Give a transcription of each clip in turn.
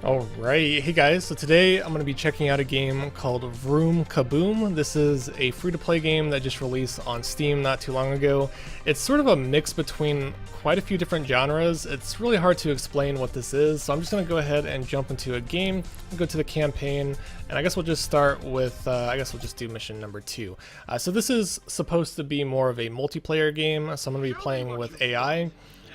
Alright, hey guys, so today I'm going to be checking out a game called Vroom Kaboom. This is a free-to-play game that just released on Steam not too long ago. It's sort of a mix between quite a few different genres. It's really hard to explain what this is, so I'm just going to go ahead and jump into a game, go to the campaign, and I guess we'll just start with, we'll just do mission number 2. So this is supposed to be more of a multiplayer game, so I'm going to be playing with AI.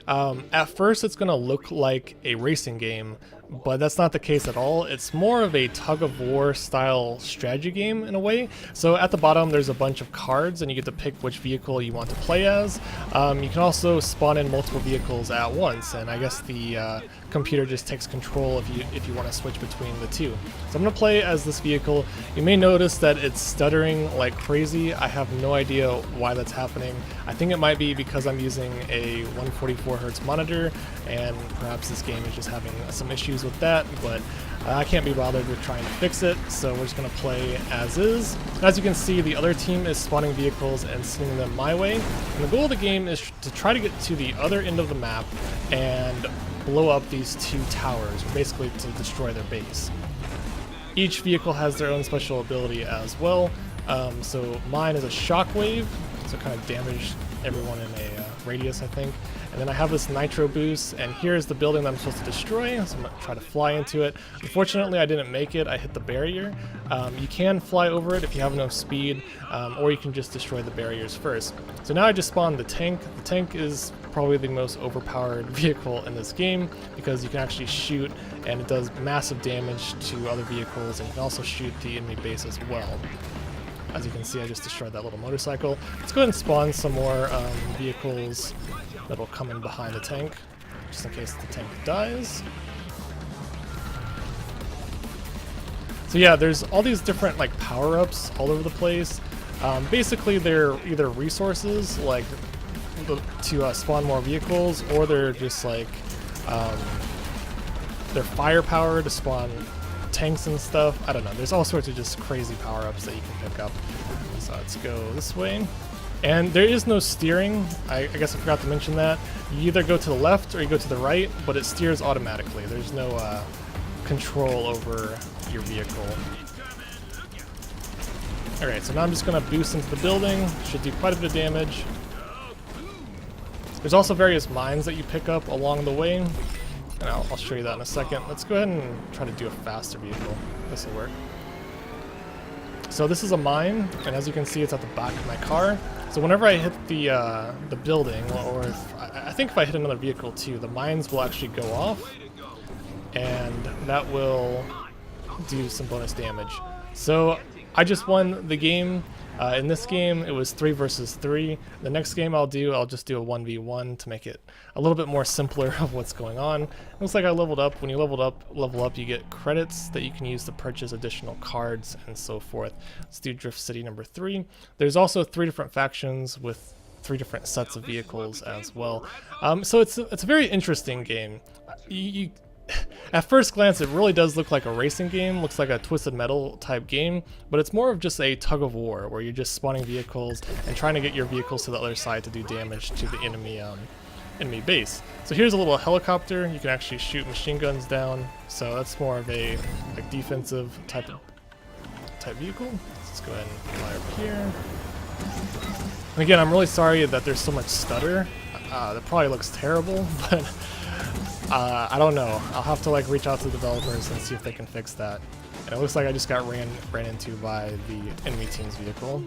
At first it's going to look like a racing game, but that's not the case at all. It's more of a tug-of-war style strategy game in a way. So at the bottom there's a bunch of cards and you get to pick which vehicle you want to play as. You can also spawn in multiple vehicles at once, and I guess the computer just takes control if you want to switch between the two. So I'm going to play as this vehicle. You may notice that it's stuttering like crazy. I have no idea why that's happening. I think it might be because I'm using a 144Hz monitor, and perhaps this game is just having some issues with that, but I can't be bothered with trying to fix it, so we're just going to play as is. As you can see, the other team is spawning vehicles and sending them my way, and the goal of the game is to try to get to the other end of the map and blow up these two towers, basically to destroy their base. Each vehicle has their own special ability as well, so mine is a shockwave, so kind of damage everyone in a radius, I think. And then I have this nitro boost, and here's the building that I'm supposed to destroy, so I'm going to try to fly into it. Unfortunately, I didn't make it. I hit the barrier. You can fly over it if you have enough speed, or you can just destroy the barriers first. So now I just spawned the tank. The tank is probably the most overpowered vehicle in this game because you can actually shoot, and it does massive damage to other vehicles, and you can also shoot the enemy base as well. As you can see, I just destroyed that little motorcycle. Let's go ahead and spawn some more vehicles that'll come in behind the tank, just in case the tank dies. So yeah, there's all these different like power-ups all over the place. Basically, they're either resources like to spawn more vehicles, or they're just like they're firepower to spawn tanks and stuff. I don't know, there's all sorts of just crazy power-ups that you can pick up. So let's go this way. And there is no steering. I guess I forgot to mention that. You either go to the left or you go to the right, but it steers automatically. There's no control over your vehicle. Alright, so now I'm just going to boost into the building. Should do quite a bit of damage. There's also various mines that you pick up along the way, and I'll show you that in a second. Let's go ahead and try to do a faster vehicle. This will work. So this is a mine, and as you can see, it's at the back of my car. So whenever I hit the building, or I think if I hit another vehicle too, the mines will actually go off, and that will do some bonus damage. So I just won the game. In this game, it was 3 versus 3. The next game I'll just do a 1v1 to make it a little bit more simpler of what's going on. It looks like I leveled up. When you level up, you get credits that you can use to purchase additional cards and so forth. Let's do Drift City number 3. There's also 3 different factions with 3 different sets of vehicles as well. So it's a very interesting game. At first glance, it really does look like a racing game, looks like a Twisted Metal type game, but it's more of just a tug-of-war where you're just spawning vehicles and trying to get your vehicles to the other side to do damage to the enemy base. So here's a little helicopter. You can actually shoot machine guns down, so that's more of a like defensive type vehicle. Let's go ahead and fly up here. And again, I'm really sorry that there's so much stutter. That probably looks terrible, but I don't know. I'll have to like reach out to the developers and see if they can fix that. And it looks like I just got ran into by the enemy team's vehicle.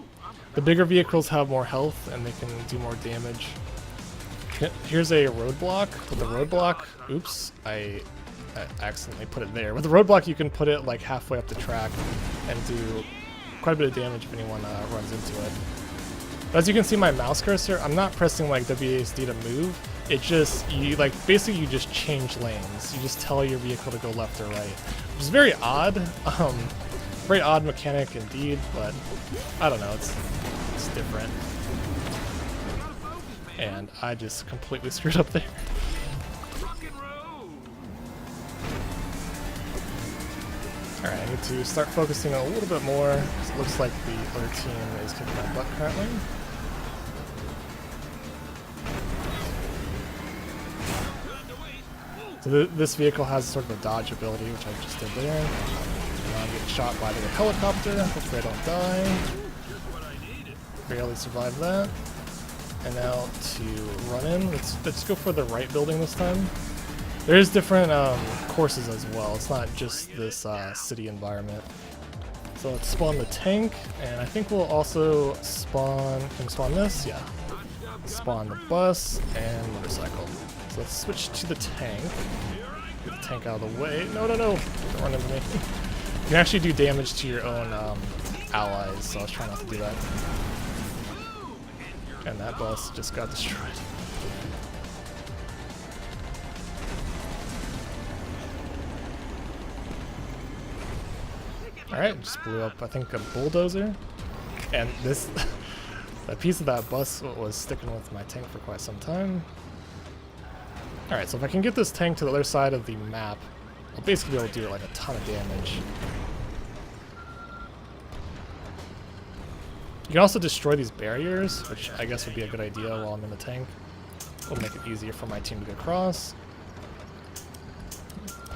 The bigger vehicles have more health and they can do more damage. Here's a roadblock. With the roadblock, oops, I accidentally put it there. With the roadblock, you can put it like halfway up the track and do quite a bit of damage if anyone runs into it. But as you can see, my mouse cursor, I'm not pressing like WASD to move. It just, basically you just change lanes. You just tell your vehicle to go left or right, which is very odd. Very odd mechanic indeed, but I don't know, it's different. And I just completely screwed up there. Alright, I need to start focusing a little bit more, because it looks like the other team is kicking my butt currently. So this vehicle has sort of a dodge ability, which I just did there. And now I'm getting shot by the helicopter. Hopefully I don't die. Barely survived that. And now to run in, let's go for the right building this time. There is different courses as well. It's not just this city environment. So let's spawn the tank, and I think we'll also spawn. Can we spawn this? Yeah. Spawn the bus and motorcycle. So let's switch to the tank. Get the tank out of the way. No, no, no! Don't run into me. You can actually do damage to your own allies, so I was trying not to do that. And that bus just got destroyed. Alright, just blew up, I think, a bulldozer. And this, a piece of that bus was sticking with my tank for quite some time. Alright, so if I can get this tank to the other side of the map, I'll basically be able to do like a ton of damage. You can also destroy these barriers, which I guess would be a good idea while I'm in the tank. It'll make it easier for my team to get across.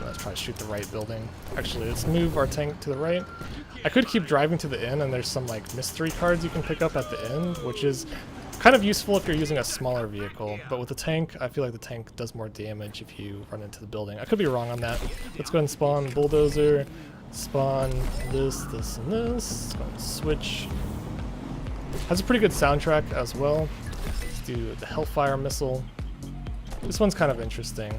Let's try to shoot the right building. Actually, let's move our tank to the right. I could keep driving to the end, and there's some like mystery cards you can pick up at the end, which is kind of useful if you're using a smaller vehicle. But with the tank, I feel like the tank does more damage if you run into the building. I could be wrong on that. Let's go ahead and spawn bulldozer, spawn this, this, and this. Let's go ahead and switch. Has a pretty good soundtrack as well. Let's do the Hellfire missile. This one's kind of interesting.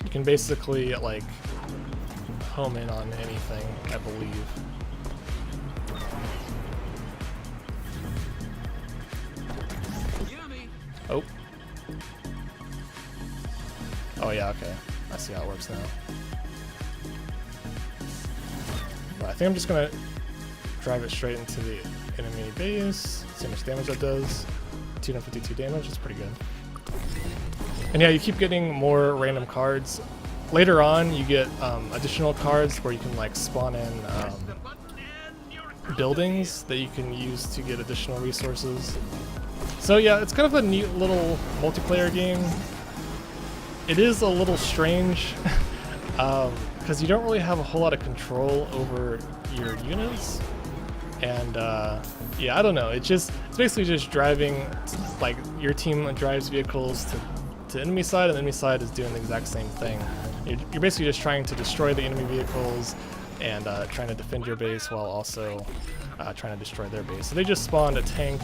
You can basically like home in on anything, I believe. Oh. Oh yeah, okay. I see how it works now. But I think I'm just gonna drive it straight into the enemy base. See how much damage that does. 252 damage, that's pretty good. And yeah, you keep getting more random cards. Later on, you get additional cards where you can like spawn in buildings that you can use to get additional resources. So yeah, it's kind of a neat little multiplayer game. It is a little strange because you don't really have a whole lot of control over your units. And yeah, I don't know. It's basically just driving, like your team drives vehicles to enemy side, and the enemy side is doing the exact same thing. You're basically just trying to destroy the enemy vehicles and trying to defend your base while also trying to destroy their base. So they just spawned a tank,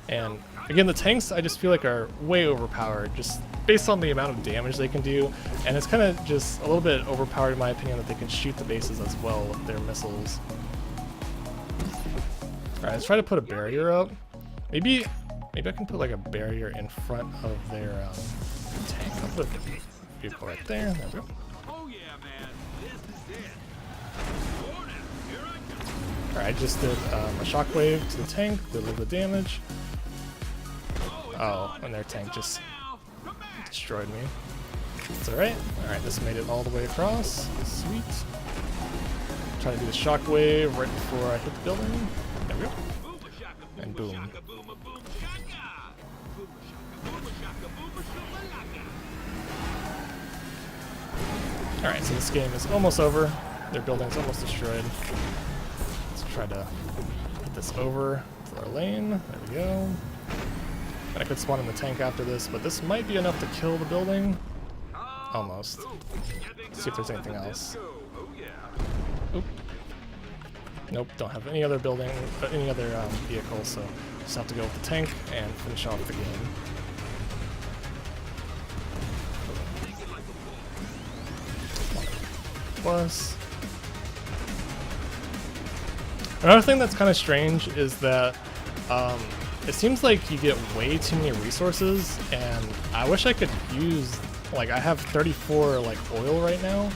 and again, the tanks I just feel like are way overpowered, just based on the amount of damage they can do, and it's kind of just a little bit overpowered in my opinion that they can shoot the bases as well with their missiles. Alright, let's try to put a barrier up. Maybe I can put like a barrier in front of their tank. I'll put a vehicle right there. There we go. Alright, I just did a shockwave to the tank, did a little bit of damage. Oh, and their tank just destroyed me. It's alright. Alright, this made it all the way across. Sweet. Try to do the shockwave right before I hit the building. There we go. And boom. Alright, so this game is almost over. Their building's almost destroyed. Let's try to get this over to our lane. There we go. And I could spawn in the tank after this, but this might be enough to kill the building. Almost. Let's see if there's anything else. Oop. Nope, don't have any other building, any other vehicle, so just have to go with the tank and finish off the game. Plus, another thing that's kind of strange is that it seems like you get way too many resources, and I wish I could use, like, I have 34 like oil right now,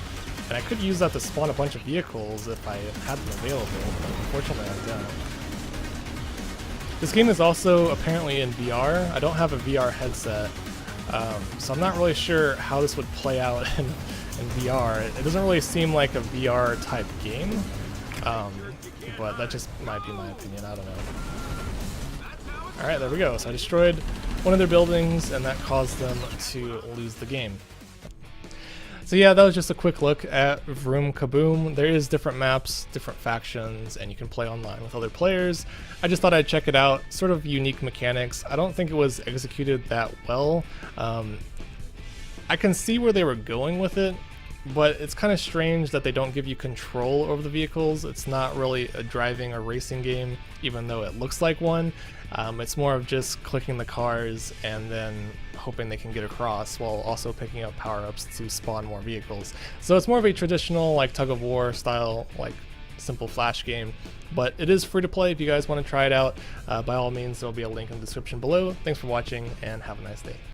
and I could use that to spawn a bunch of vehicles if I had them available, but unfortunately I don't. This game is also apparently in VR. I don't have a VR headset, so I'm not really sure how this would play out in VR. It doesn't really seem like a VR type game, but that just might be my opinion, I don't know. Alright, there we go. So I destroyed one of their buildings, and that caused them to lose the game. So yeah, that was just a quick look at Vroom Kaboom. There is different maps, different factions, and you can play online with other players. I just thought I'd check it out. Sort of unique mechanics. I don't think it was executed that well. I can see where they were going with it, but it's kind of strange that they don't give you control over the vehicles. It's not really a driving or racing game, even though it looks like one. It's more of just clicking the cars and then hoping they can get across while also picking up power-ups to spawn more vehicles. So it's more of a traditional like tug-of-war style, like simple flash game, but it is free to play. If you guys want to try it out, by all means, there'll be a link in the description below. Thanks for watching and have a nice day.